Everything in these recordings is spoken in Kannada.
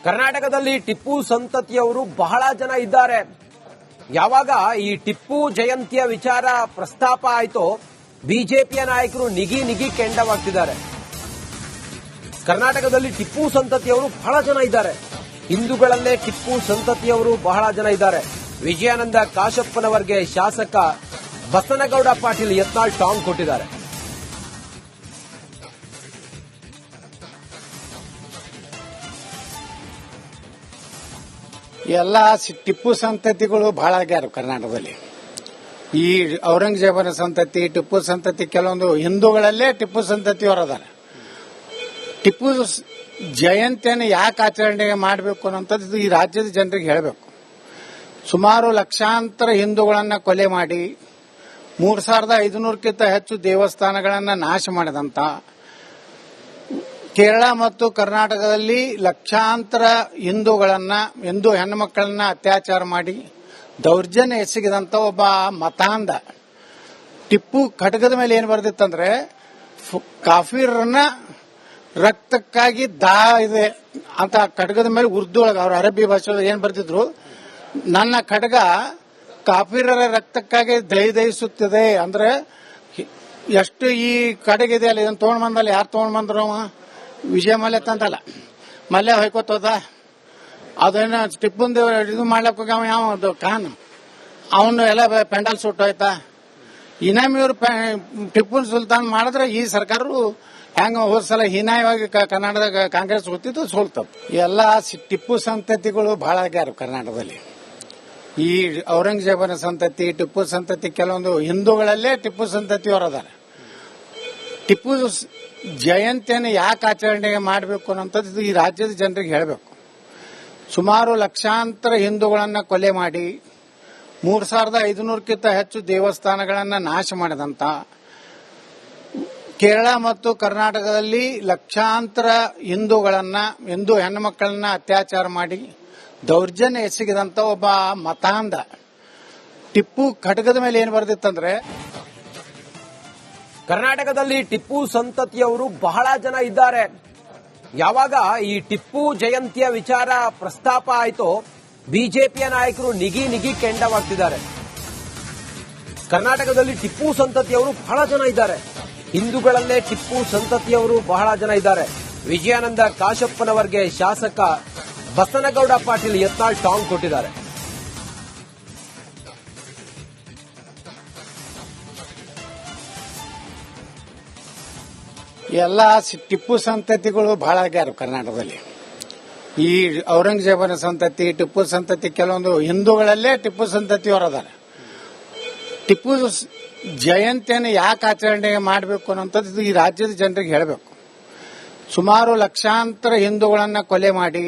ಕರ್ನಾಟಕದಲ್ಲಿ ಟಿಪ್ಪು ಸಂತತಿಯವರು ಬಹಳ ಜನ ಇದ್ದಾರೆ. ಯಾವಾಗ ಈ ಟಿಪ್ಪು ಜಯಂತಿಯ ವಿಚಾರ ಪ್ರಸ್ತಾಪ ಆಯಿತೋ ಬಿಜೆಪಿಯ ನಾಯಕರು ನಿಗಿ ಕೆಂಡವಾಗ್ತಿದ್ದಾರೆ. ಕರ್ನಾಟಕದಲ್ಲಿ ಟಿಪ್ಪು ಸಂತತಿಯವರು ಬಹಳ ಜನ ಇದ್ದಾರೆ. ಹಿಂದೂಗಳಲ್ಲೇ ಟಿಪ್ಪು ಸಂತತಿಯವರು ಬಹಳ ಜನ ಇದ್ದಾರೆ. ವಿಜಯಾನಂದ ಕಾಶಪ್ಪನವರಿಗೆ ಶಾಸಕ ಬಸನಗೌಡ ಪಾಟೀಲ್ ಯತ್ನಾಳ್ ಟಾಂಗ್ ಕೊಟ್ಟಿದ್ದಾರೆ. ಎಲ್ಲ ಟಿಪ್ಪು ಸಂತತಿಗಳು ಬಹಳ ಆಗ್ಯಾರ ಕರ್ನಾಟಕದಲ್ಲಿ. ಈ ಔರಂಗಜೇಬನ ಸಂತತಿ, ಟಿಪ್ಪು ಸಂತತಿ, ಕೆಲವೊಂದು ಹಿಂದೂಗಳಲ್ಲೇ ಟಿಪ್ಪು ಸಂತತಿಯವರು ಅದಾರ. ಟಿಪ್ಪು ಜಯಂತಿಯನ್ನು ಯಾಕೆ ಆಚರಣೆ ಮಾಡಬೇಕು ಅನ್ನೋಂಥದ್ದು ಈ ರಾಜ್ಯದ ಜನರಿಗೆ ಹೇಳಬೇಕು. ಸುಮಾರು ಲಕ್ಷಾಂತರ ಹಿಂದೂಗಳನ್ನ ಕೊಲೆ ಮಾಡಿ 3500ಕ್ಕಿಂತ ಹೆಚ್ಚು ದೇವಸ್ಥಾನಗಳನ್ನು ನಾಶ ಮಾಡಿದಂತ, ಕೇರಳ ಮತ್ತು ಕರ್ನಾಟಕದಲ್ಲಿ ಲಕ್ಷಾಂತರ ಹಿಂದೂ ಹೆಣ್ಣುಮಕ್ಕಳನ್ನ ಅತ್ಯಾಚಾರ ಮಾಡಿ ದೌರ್ಜನ್ಯ ಎಸಗಿದಂತ ಒಬ್ಬ ಮತಾಂಧ ಟಿಪ್ಪು ಖಡ್ಗದ ಮೇಲೆ ಏನ್ ಬರ್ದಿತ್ತಂದ್ರೆ, ಕಾಫಿರನ್ನ ರಕ್ತಕ್ಕಾಗಿ ಇದೆ ಅಂತ ಖಡ್ಗದ ಮೇಲೆ ಉರ್ದು ಒಳಗೆ ಅವ್ರ ಅರಬ್ಬಿ ಭಾಷೆ ಏನ್ ಬರ್ತಿದ್ರು, ನನ್ನ ಖಡ್ಗ ಕಾಫಿರರ ರಕ್ತಕ್ಕಾಗಿ ದಹಿಸುತ್ತಿದೆ ಅಂದ್ರೆ ಎಷ್ಟು ಈ ಖಡ್ಗಿದೆ ಅಲ್ಲ. ಇದನ್ನ ತಗೊಂಡ್ ಬಂದಲ್ಲ, ಯಾರು ತಗೊಂಡ್ ಬಂದ್ರು? ವಿಜಯ ಮಲ್ಯ ತಂದಲ್ಲ, ಮಲ್ಯ ಹೊಯ್ಕೋತದ. ಅದನ್ನ ಟಿಪ್ಪುಂದ ಇದು ಮಾಡ್ಲಕ್ ಹೋಗ್ಯಾವ ಯಾವ ಖಾನ್, ಅವನು ಎಲ್ಲ ಪೆಂಡಲ್ ಸುಟ್ಟು ಹೋಯ್ತಾ. ಇನಾಮಿಯವರು ಟಿಪ್ಪು ಸುಲ್ತಾನ್ ಮಾಡಿದ್ರೆ ಈ ಸರ್ಕಾರರು ಹೆಂಗ ಹೋದ್ ಸಲ ಹೀನಾಯವಾಗಿ ಕರ್ನಾಟಕದ ಕಾಂಗ್ರೆಸ್ ಗೊತ್ತಿದ್ದು ಸೋಲ್ತವ್. ಎಲ್ಲ ಟಿಪ್ಪು ಸಂತತಿಗಳು ಬಹಳ ಆಗ್ಯಾರ ಕರ್ನಾಟಕದಲ್ಲಿ. ಈ ಔರಂಗಜೇಬನ ಸಂತತಿ, ಟಿಪ್ಪು ಸಂತತಿ, ಕೆಲವೊಂದು ಹಿಂದೂಗಳಲ್ಲೇ ಟಿಪ್ಪು ಸಂತತಿಯವರು ಅದಾರ. ಟಿಪ್ಪು ಜಯಂತಿಯನ್ನು ಯಾಕೆ ಆಚರಣೆ ಮಾಡಬೇಕು ಅನ್ನೋಂಥದ್ದು ಈ ರಾಜ್ಯದ ಜನರಿಗೆ ಹೇಳಬೇಕು. ಸುಮಾರು ಲಕ್ಷಾಂತರ ಹಿಂದೂಗಳನ್ನ ಕೊಲೆ ಮಾಡಿ 3500ಕ್ಕಿಂತ ಹೆಚ್ಚು ದೇವಸ್ಥಾನಗಳನ್ನು ನಾಶ ಮಾಡಿದಂತ, ಕೇರಳ ಮತ್ತು ಕರ್ನಾಟಕದಲ್ಲಿ ಲಕ್ಷಾಂತರ ಹಿಂದೂ ಹೆಣ್ಣುಮಕ್ಕಳನ್ನ ಅತ್ಯಾಚಾರ ಮಾಡಿ ದೌರ್ಜನ್ಯ ಎಸಗಿದಂತ ಒಬ್ಬ ಮತಾಂಧ ಟಿಪ್ಪು ಖಡ್ಗದ ಮೇಲೆ ಏನ್ ಬರ್ದಿತ್ತಂದ್ರೆ, ಕರ್ನಾಟಕದಲ್ಲಿ ಟಿಪ್ಪು ಸಂತತಿಯವರು ಬಹಳ ಜನ ಇದ್ದಾರೆ. ಯಾವಾಗ ಈ ಟಿಪ್ಪು ಜಯಂತಿಯ ವಿಚಾರ ಪ್ರಸ್ತಾಪ ಆಯಿತೋ ಬಿಜೆಪಿಯ ನಾಯಕರು ನಿಗಿ ಕೆಂಡವಾಗ್ತಿದ್ದಾರೆ. ಕರ್ನಾಟಕದಲ್ಲಿ ಟಿಪ್ಪು ಸಂತತಿಯವರು ಬಹಳ ಜನ ಇದ್ದಾರೆ. ಹಿಂದೂಗಳಲ್ಲೇ ಟಿಪ್ಪು ಸಂತತಿಯವರು ಬಹಳ ಜನ ಇದ್ದಾರೆ. ವಿಜಯಾನಂದ ಕಾಶಪ್ಪನವರಿಗೆ ಶಾಸಕ ಬಸನಗೌಡ ಪಾಟೀಲ್ ಯತ್ನಾಳ್ ಟಾಂಗ್ ಕೊಟ್ಟಿದ್ದಾರೆ. ಎಲ್ಲ ಟಿಪ್ಪು ಸಂತತಿಗಳು ಬಹಳ ಆಗ್ಯಾರ ಕರ್ನಾಟಕದಲ್ಲಿ. ಈ ಔರಂಗಜೇಬನ ಸಂತತಿ, ಟಿಪ್ಪು ಸಂತತಿ, ಕೆಲವೊಂದು ಹಿಂದೂಗಳಲ್ಲೇ ಟಿಪ್ಪು ಸಂತತಿಯವರು ಅದಾರ. ಟಿಪ್ಪು ಜಯಂತಿಯನ್ನು ಯಾಕೆ ಆಚರಣೆ ಮಾಡಬೇಕು ಅನ್ನೋಂಥದ್ದು ಈ ರಾಜ್ಯದ ಜನರಿಗೆ ಹೇಳಬೇಕು. ಸುಮಾರು ಲಕ್ಷಾಂತರ ಹಿಂದೂಗಳನ್ನ ಕೊಲೆ ಮಾಡಿ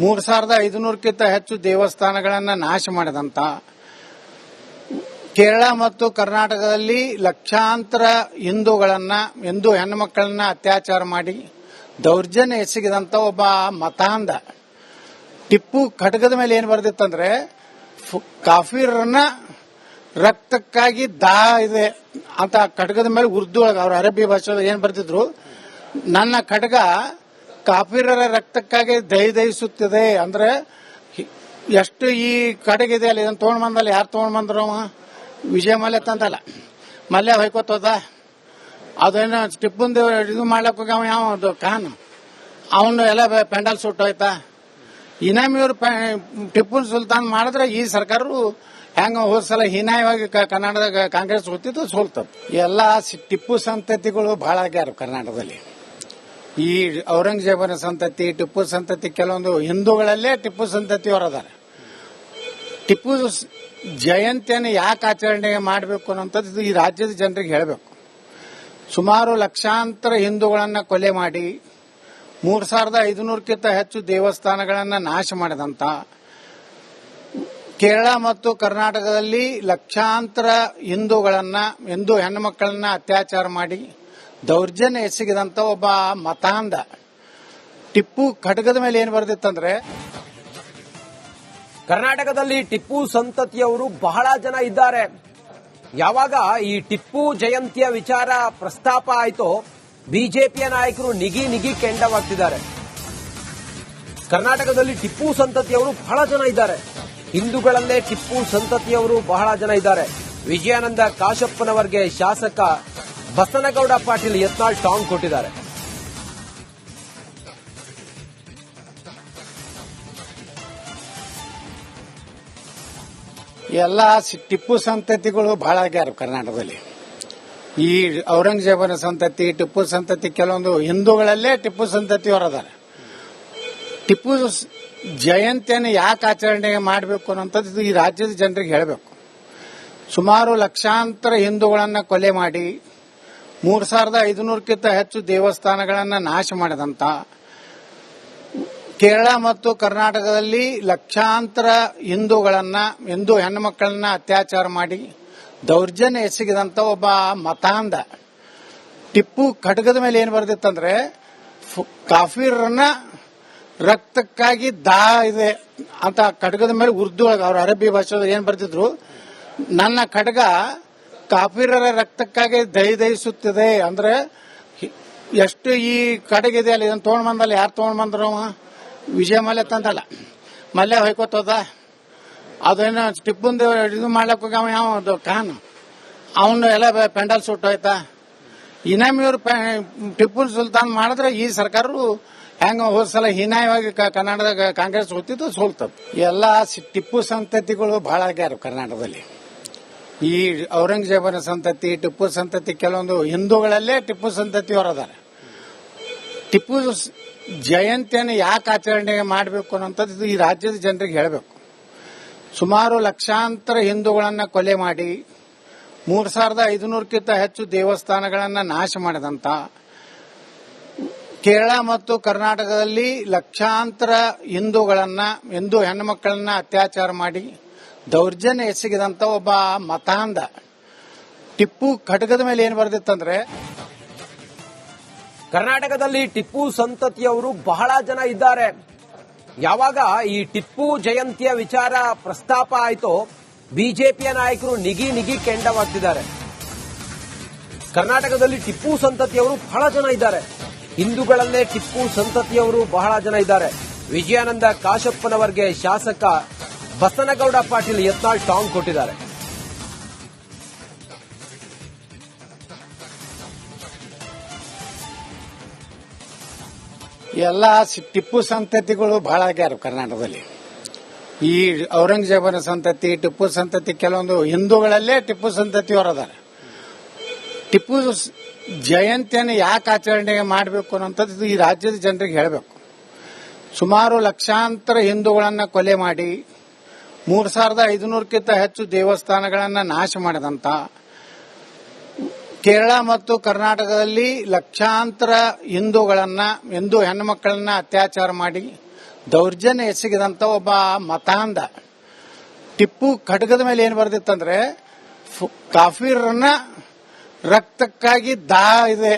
3500ಕ್ಕಿಂತ ಹೆಚ್ಚು ದೇವಸ್ಥಾನಗಳನ್ನು ನಾಶ ಮಾಡಿದಂತ, ಕೇರಳ ಮತ್ತು ಕರ್ನಾಟಕದಲ್ಲಿ ಲಕ್ಷಾಂತರ ಹಿಂದೂ ಹೆಣ್ಣುಮಕ್ಕಳನ್ನ ಅತ್ಯಾಚಾರ ಮಾಡಿ ದೌರ್ಜನ್ಯ ಎಸಗಿದಂತ ಒಬ್ಬ ಮತಾಂಧ ಟಿಪ್ಪು ಖಡ್ಗದ ಮೇಲೆ ಏನ್ ಬರ್ದಿತ್ತಂದ್ರೆ, ಕಾಫಿರನ್ನ ರಕ್ತಕ್ಕಾಗಿ ಇದೆ ಅಂತ ಖಡ್ಗದ ಮೇಲೆ ಉರ್ದು ಒಳಗೆ ಅವ್ರ ಅರಬ್ಬಿ ಭಾಷೆ ಏನ್ ಬರ್ತಿದ್ರು, ನನ್ನ ಖಡ್ಗ ಕಾಫಿರರ ರಕ್ತಕ್ಕಾಗಿ ದಹಿಸುತ್ತಿದೆ ಅಂದ್ರೆ ಎಷ್ಟು ಈ ಖಡ್ಗಿದೆ ಅಲ್ಲ. ಇದನ್ನ ತಗೊಂಡ್ ಬಂದಲ್ಲ, ಯಾರು ತಗೊಂಡ್ ಬಂದ್ರು? ವಿಜಯ ಮಲ್ಯ ತಂದಲ್ಲ, ಮಲ್ಯ ಹೊಯ್ಕೋತದ. ಅದನ್ನ ಟಿಪ್ಪುಂದ ಇದು ಮಾಡ್ಲಕ್ ಹೋಗ್ಯಾವ ಯಾವ ಖಾನ್, ಅವನು ಎಲ್ಲ ಪೆಂಡಲ್ ಸುಟ್ಟು ಹೋಯ್ತಾ. ಇನಾಮಿಯವರು ಟಿಪ್ಪು ಸುಲ್ತಾನ್ ಮಾಡಿದ್ರೆ ಈ ಸರ್ಕಾರರು ಹೆಂಗ ಹೋದ್ ಸಲ ಹೀನಾಯವಾಗಿ ಕರ್ನಾಟಕದ ಕಾಂಗ್ರೆಸ್ ಗೊತ್ತಿದ್ದು ಸೋಲ್ತವ್. ಎಲ್ಲ ಟಿಪ್ಪು ಸಂತತಿಗಳು ಬಹಳ ಆಗ್ಯಾರ ಕರ್ನಾಟಕದಲ್ಲಿ. ಈ ಔರಂಗಜೇಬನ ಸಂತತಿ, ಟಿಪ್ಪು ಸಂತತಿ, ಕೆಲವೊಂದು ಹಿಂದೂಗಳಲ್ಲೇ ಟಿಪ್ಪು ಸಂತತಿಯವರು ಅದಾರ. ಟಿಪ್ಪು ಜಯಂತಿಯನ್ನು ಯಾಕೆ ಆಚರಣೆ ಮಾಡಬೇಕು ಅನ್ನೋಂಥದ್ದು ಈ ರಾಜ್ಯದ ಜನರಿಗೆ ಹೇಳಬೇಕು. ಸುಮಾರು ಲಕ್ಷಾಂತರ ಹಿಂದೂಗಳನ್ನ ಕೊಲೆ ಮಾಡಿ 3500ಕ್ಕಿಂತ ಹೆಚ್ಚು ದೇವಸ್ಥಾನಗಳನ್ನು ನಾಶ ಮಾಡಿದಂತ, ಕೇರಳ ಮತ್ತು ಕರ್ನಾಟಕದಲ್ಲಿ ಲಕ್ಷಾಂತರ ಹಿಂದೂ ಹೆಣ್ಣುಮಕ್ಕಳನ್ನ ಅತ್ಯಾಚಾರ ಮಾಡಿ ದೌರ್ಜನ್ಯ ಎಸಗಿದಂತ ಒಬ್ಬ ಮತಾಂಧ ಟಿಪ್ಪು ಖಡ್ಗದ ಮೇಲೆ ಏನ್ ಬರ್ದಿತ್ತಂದ್ರೆ, ಕರ್ನಾಟಕದಲ್ಲಿ ಟಿಪ್ಪು ಸಂತತಿಯವರು ಬಹಳ ಜನ ಇದ್ದಾರೆ. ಯಾವಾಗ ಈ ಟಿಪ್ಪು ಜಯಂತಿಯ ವಿಚಾರ ಪ್ರಸ್ತಾಪ ಆಯಿತೋ ಬಿಜೆಪಿಯ ನಾಯಕರು ನಿಗಿ ಕೆಂಡವಾಗ್ತಿದ್ದಾರೆ. ಕರ್ನಾಟಕದಲ್ಲಿ ಟಿಪ್ಪು ಸಂತತಿಯವರು ಬಹಳ ಜನ ಇದ್ದಾರೆ. ಹಿಂದೂಗಳಲ್ಲೇ ಟಿಪ್ಪು ಸಂತತಿಯವರು ಬಹಳ ಜನ ಇದ್ದಾರೆ. ವಿಜಯಾನಂದ ಕಾಶಪ್ಪನವರಿಗೆ ಶಾಸಕ ಬಸನಗೌಡ ಪಾಟೀಲ್ ಯತ್ನಾಳ್ ಟಾಂಗ್ ಕೊಟ್ಟಿದ್ದಾರೆ. ಎಲ್ಲ ಟಿಪ್ಪು ಸಂತತಿಗಳು ಬಹಳ ಆಗ್ಯಾರ ಕರ್ನಾಟಕದಲ್ಲಿ. ಈ ಔರಂಗಜೇಬನ ಸಂತತಿ, ಟಿಪ್ಪು ಸಂತತಿ, ಕೆಲವೊಂದು ಹಿಂದೂಗಳಲ್ಲೇ ಟಿಪ್ಪು ಸಂತತಿಯವರು ಅದಾರೆ. ಟಿಪ್ಪು ಜಯಂತಿಯನ್ನು ಯಾಕೆ ಆಚರಣೆ ಮಾಡಬೇಕು ಅನ್ನೋಂಥದ್ದು ಈ ರಾಜ್ಯದ ಜನರಿಗೆ ಹೇಳಬೇಕು. ಸುಮಾರು ಲಕ್ಷಾಂತರ ಹಿಂದೂಗಳನ್ನು ಕೊಲೆ ಮಾಡಿ 3500ಕ್ಕಿಂತ ಹೆಚ್ಚು ದೇವಸ್ಥಾನಗಳನ್ನು ನಾಶ ಮಾಡಿದಂತ, ಕೇರಳ ಮತ್ತು ಕರ್ನಾಟಕದಲ್ಲಿ ಲಕ್ಷಾಂತರ ಹಿಂದೂ ಹೆಣ್ಣುಮಕ್ಕಳನ್ನ ಅತ್ಯಾಚಾರ ಮಾಡಿ ದೌರ್ಜನ್ಯ ಎಸಗಿದಂತ ಒಬ್ಬ ಮತಾಂಧ ಟಿಪ್ಪು ಖಡ್ಗದ ಮೇಲೆ ಏನ್ ಬರ್ದಿತ್ತಂದ್ರೆ, ಕಾಫಿರನ್ನ ರಕ್ತಕ್ಕಾಗಿ ದಾ ಇದೆ ಅಂತ ಖಡ್ಗದ ಮೇಲೆ ಉರ್ದು ಒಳಗೆ ಅವ್ರ ಅರಬ್ಬಿ ಭಾಷೆ ಏನ್ ಬರ್ತಿದ್ರು, ನನ್ನ ಖಡ್ಗ ಕಾಫಿರರ ರಕ್ತಕ್ಕಾಗಿ ದಹಿಸುತ್ತಿದೆ ಅಂದ್ರೆ ಎಷ್ಟು ಈ ಕಡೆಗಿದೆ ಅಲ್ಲ. ಇದನ್ನ ತಗೊಂಡ್ ಬಂದಲ್ಲ, ಯಾರು ತಗೊಂಡ್ ಬಂದ್ರು? ವಿಜಯ ಮಲ್ಯ ತಂದಲ್ಲ, ಮಲ್ಯ ಹೊಯ್ಕೋತದ. ಅದೇನು ಟಿಪ್ಪುಂದ ಇದು ಮಾಡ್ಲಕ್ ಹೋಗಿ ಅವ ಯಾವ ಖಾನ್ ಅವನು ಎಲ್ಲ ಪೆಂಡಲ್ ಸುಟ್ಟು ಹೋಯ್ತಾ. ಇನಾಮಿಯವ್ರು ಟಿಪ್ಪು ಸುಲ್ತಾನ್ ಮಾಡಿದ್ರೆ ಈ ಸರ್ಕಾರರು ಹೆಂಗ ಹೋದ್ಸಲ ಹೀನಾಯವಾಗಿ ಕರ್ನಾಟಕದ ಕಾಂಗ್ರೆಸ್ ಹೊತ್ತಿದ್ದು ಸೋಲ್ತದ. ಎಲ್ಲ ಟಿಪ್ಪು ಸಂತತಿಗಳು ಬಹಳ ಆಗ್ಯಾರ ಕರ್ನಾಟಕದಲ್ಲಿ. ಈ ಔರಂಗಜೇಬನ ಸಂತತಿ, ಟಿಪ್ಪು ಸಂತತಿ, ಕೆಲವೊಂದು ಹಿಂದೂಗಳಲ್ಲೇ ಟಿಪ್ಪು ಸಂತತಿಯವರು ಅದಾರೆ. ಟಿಪ್ಪು ಜಯಂತಿಯನ್ನು ಯಾಕೆ ಆಚರಣೆ ಮಾಡಬೇಕು ಅನ್ನೋಂಥದ್ದು ಈ ರಾಜ್ಯದ ಜನರಿಗೆ ಹೇಳಬೇಕು. ಸುಮಾರು ಲಕ್ಷಾಂತರ ಹಿಂದೂಗಳನ್ನು ಕೊಲೆ ಮಾಡಿ 3500ಕ್ಕಿಂತ ಹೆಚ್ಚು ದೇವಸ್ಥಾನಗಳನ್ನು ನಾಶ ಮಾಡಿದಂತ, ಕೇರಳ ಮತ್ತು ಕರ್ನಾಟಕದಲ್ಲಿ ಲಕ್ಷಾಂತರ ಹಿಂದೂ ಹೆಣ್ಣುಮಕ್ಕಳನ್ನ ಅತ್ಯಾಚಾರ ಮಾಡಿ ದೌರ್ಜನ್ಯ ಎಸಗಿದಂತ ಒಬ್ಬ ಮತಾಂಧ ಟಿಪ್ಪು ಖಡ್ಗದ ಮೇಲೆ ಏನ್ ಬರ್ದಿತ್ತಂದ್ರೆ, ಕರ್ನಾಟಕದಲ್ಲಿ ಟಿಪ್ಪು ಸಂತತಿಯವರು ಬಹಳ ಜನ ಇದ್ದಾರೆ. ಯಾವಾಗ ಈ ಟಿಪ್ಪು ಜಯಂತಿಯ ವಿಚಾರ ಪ್ರಸ್ತಾಪ ಆಯಿತೋ ಬಿಜೆಪಿಯ ನಾಯಕರು ನಿಗಿ ಕೆಂಡವಾಗ್ತಿದ್ದಾರೆ. ಕರ್ನಾಟಕದಲ್ಲಿ ಟಿಪ್ಪು ಸಂತತಿಯವರು ಬಹಳ ಜನ ಇದ್ದಾರೆ. ಹಿಂದೂಗಳಲ್ಲೇ ಟಿಪ್ಪು ಸಂತತಿಯವರು ಬಹಳ ಜನ ಇದ್ದಾರೆ. ವಿಜಯಾನಂದ ಕಾಶಪ್ಪನವರಿಗೆ ಶಾಸಕ ಬಸನಗೌಡ ಪಾಟೀಲ್ ಯತ್ನಾಳ್ ಟಾಂಗ್ ಕೊಟ್ಟಿದ್ದಾರೆ. ಎಲ್ಲ ಟಿಪ್ಪು ಸಂತತಿಗಳು ಬಹಳ ಆಗ್ಯಾರ ಕರ್ನಾಟಕದಲ್ಲಿ. ಈ ಔರಂಗಜೇಬನ ಸಂತತಿ, ಟಿಪ್ಪು ಸಂತತಿ, ಕೆಲವೊಂದು ಹಿಂದೂಗಳಲ್ಲೇ ಟಿಪ್ಪು ಸಂತತಿಯವರು ಅದಾರೆ. ಟಿಪ್ಪು ಜಯಂತಿಯನ್ನು ಯಾಕೆ ಆಚರಣೆ ಮಾಡಬೇಕು ಅನ್ನೋಂಥದ್ದು ಈ ರಾಜ್ಯದ ಜನರಿಗೆ ಹೇಳಬೇಕು. ಸುಮಾರು ಲಕ್ಷಾಂತರ ಹಿಂದೂಗಳನ್ನು ಕೊಲೆ ಮಾಡಿ 3500ಕ್ಕಿಂತ ಹೆಚ್ಚು ದೇವಸ್ಥಾನಗಳನ್ನು ನಾಶ ಮಾಡಿದಂತ, ಕೇರಳ ಮತ್ತು ಕರ್ನಾಟಕದಲ್ಲಿ ಲಕ್ಷಾಂತರ ಹಿಂದೂ ಹೆಣ್ಣುಮಕ್ಕಳನ್ನ ಅತ್ಯಾಚಾರ ಮಾಡಿ ದೌರ್ಜನ್ಯ ಎಸಗಿದಂತ ಒಬ್ಬ ಮತಾಂಧ ಟಿಪ್ಪು ಖಡ್ಗದ ಮೇಲೆ ಏನ್ ಬರ್ದಿತ್ತಂದ್ರೆ, ಕಾಫಿರನ್ನ ರಕ್ತಕ್ಕಾಗಿ ದಾ ಇದೆ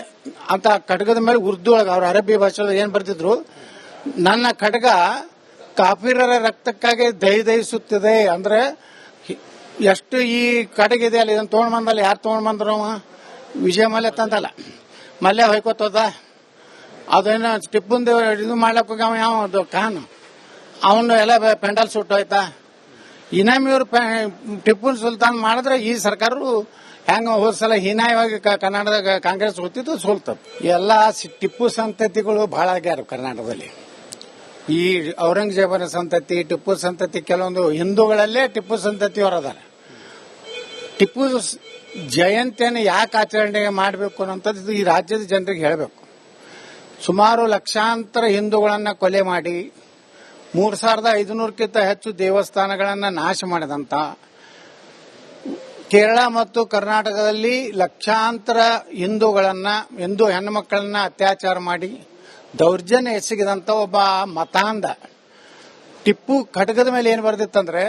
ಅಂತ ಖಡ್ಗದ ಮೇಲೆ ಉರ್ದು ಒಳಗೆ ಅವ್ರ ಅರಬ್ಬಿ ಭಾಷೆ ಏನ್ ಬರ್ತಿದ್ರು, ನನ್ನ ಖಡ್ಗ ಕಾಫಿರರ ರಕ್ತಕ್ಕಾಗಿ ದಹಿಸುತ್ತಿದೆ ಅಂದ್ರೆ ಎಷ್ಟು ಈ ಕಡೆಗಿದೆ ಅಲ್ಲ. ಇದನ್ನ ತಗೊಂಡ್ ಬಂದಲ್ಲ, ಯಾರು ತಗೊಂಡ್ ಬಂದ್ರು? ವಿಜಯ ಮಲ್ಯ ತಂದಲ್ಲ, ಮಲ್ಯ ಹೊಯ್ಕೋತದ. ಅದೇನು ಟಿಪ್ಪುಂದ ಇದು ಮಾಡ್ಲಕ್ ಹೋಗಿ ಅವ ಯಾವ ಖಾನ್ ಅವನು ಎಲ್ಲ ಪೆಂಡಲ್ ಸುಟ್ಟು ಹೋಯ್ತಾ. ಇನಾಮಿಯವ್ರು ಟಿಪ್ಪು ಸುಲ್ತಾನ್ ಮಾಡಿದ್ರೆ ಈ ಸರ್ಕಾರರು ಹೆಂಗ ಹೋದ್ಸಲ ಹೀನಾಯವಾಗಿ ಕರ್ನಾಟಕದ ಕಾಂಗ್ರೆಸ್ ಹೊತ್ತಿದ್ದು ಸೋಲ್ತದ. ಎಲ್ಲ ಟಿಪ್ಪು ಸಂತತಿಗಳು ಬಹಳ ಆಗ್ಯಾರ ಕರ್ನಾಟಕದಲ್ಲಿ. ಈ ಔರಂಗಜೇಬನ ಸಂತತಿ, ಟಿಪ್ಪು ಸಂತತಿ, ಕೆಲವೊಂದು ಹಿಂದೂಗಳಲ್ಲೇ ಟಿಪ್ಪು ಸಂತತಿಯವರು ಅದಾರೆ. ಟಿಪ್ಪು ಜಯಂತಿಯನ್ನು ಯಾಕೆ ಆಚರಣೆ ಮಾಡಬೇಕು ಅನ್ನೋಂಥದ್ದು ಈ ರಾಜ್ಯದ ಜನರಿಗೆ ಹೇಳಬೇಕು. ಸುಮಾರು ಲಕ್ಷಾಂತರ ಹಿಂದೂಗಳನ್ನು ಕೊಲೆ ಮಾಡಿ 3500ಕ್ಕಿಂತ ಹೆಚ್ಚು ದೇವಸ್ಥಾನಗಳನ್ನು ನಾಶ ಮಾಡಿದಂತ, ಕೇರಳ ಮತ್ತು ಕರ್ನಾಟಕದಲ್ಲಿ ಲಕ್ಷಾಂತರ ಹಿಂದೂ ಹೆಣ್ಣುಮಕ್ಕಳನ್ನ ಅತ್ಯಾಚಾರ ಮಾಡಿ ದೌರ್ಜನ್ಯ ಎಸಗಿದಂತ ಒಬ್ಬ ಮತಾಂಧ ಟಿಪ್ಪು ಖಡ್ಗದ ಮೇಲೆ ಏನ್ ಬರ್ದಿತ್ತಂದ್ರೆ,